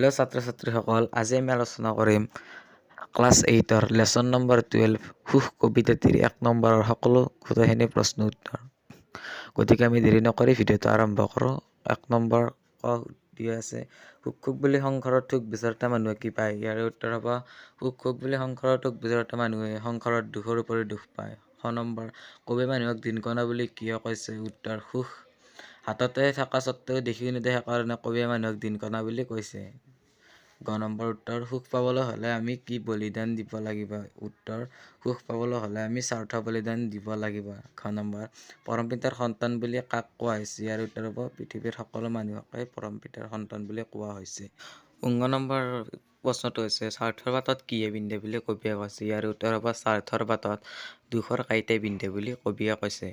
Hello' ছাত্ৰ-ছাত্ৰীসকল, আজি আমি আলোচনা কৰিম ক্লাছ 8ৰ লেচন নম্বৰ 12 সুখ কবিতাটিৰ 1 নম্বৰৰ সকলো গোটেইখিনি প্ৰশ্ন উত্তৰ। গতিকে আমি দেৰি নকৰি ভিডিঅ'টো আৰম্ভ কৰোঁ। 1 নম্বৰ দিয়া আছে, সুখ বুলি সংসাৰত সুখ বিচৰাটা মানুহে কি পায়? ইয়াৰ উত্তৰ হ'ব সুখ বুলি সংসাৰত সুখ বিচৰাটা মানুহে সংসাৰত দুখৰ উপৰি দুখ পায়। খ নম্বৰ, কবি মানুহক দিনকণা বুলি কিয় কৈছে? উত্তৰ, সুখ হাততে থকা স্বত্বেও দেখি নেদেখা কাৰণে কবিয়ে মানুহক দিনকণা বুলি কৈছে। গ নম্বৰ উত্তৰ, সুখ পাবলৈ হ'লে আমি কি বলিদান দিব লাগিব? উত্তৰ, সুখ পাবলৈ হ'লে আমি স্বাৰ্থ বলিদান দিব লাগিব। ঘ নম্বৰ, পৰম পিতাৰ সন্তান বুলি কাক কোৱা হৈছে? ইয়াৰ উত্তৰ হ'ব পৃথিৱীৰ সকলো মানুহকে পৰম পিতাৰ সন্তান বুলি কোৱা হৈছে। ঙ নম্বৰ প্ৰশ্নটো হৈছে, স্বাৰ্থৰ বাটত কিয়ে বিন্ধে বুলি কবিয়ে কৈছে? ইয়াৰ উত্তৰ হ'ব স্বাৰ্থৰ বাটত দুখৰ কাঁইটে বিন্ধে বুলি কবিয়ে কৈছে।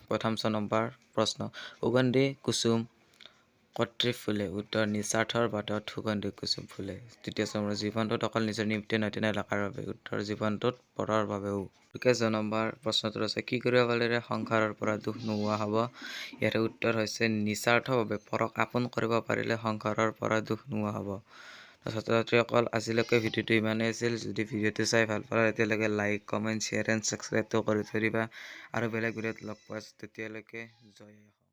প্ৰথম নম্বৰ প্ৰশ্ন, সুগন্ধি কুসুম কতৃ ফুলে? উত্তৰ, নিস্বাৰ্থৰ বাটত সুগন্ধি কুসুম ফুলে। তৃতীয় নম্বৰ, জীৱনটোত অকল নিজৰ নিমিত্তে নহয় তেনে কাৰ বাবে? উত্তৰ, জীৱনটোত পৰৰ বাবেও। গতিকে জ নম্বৰ প্ৰশ্নটো আছে, কি কৰিব পাৰিলে সংসাৰৰ পৰা দুখ নোহোৱা হ'ব? ইয়াৰ উত্তৰ হৈছে নিস্বাৰ্থভাৱে পৰক আপোন কৰিব পাৰিলে সংসাৰৰ পৰা দুখ নোহোৱা হ'ব। ছাত্ৰ-ছাত্ৰীসকল, আজিলৈকে ভিডিঅ'টো ইমানেই আছিল। যদি ভিডিঅ'টো চাই ভাল পালে তেতিয়ালৈকে লাইক, কমেণ্ট, শ্বেয়াৰ এণ্ড ছাবস্ক্ৰাইবটো কৰি থৈ দিবা আৰু বেলেগ ভিডিঅ'ত লগ পোৱা তেতিয়ালৈকে জয়।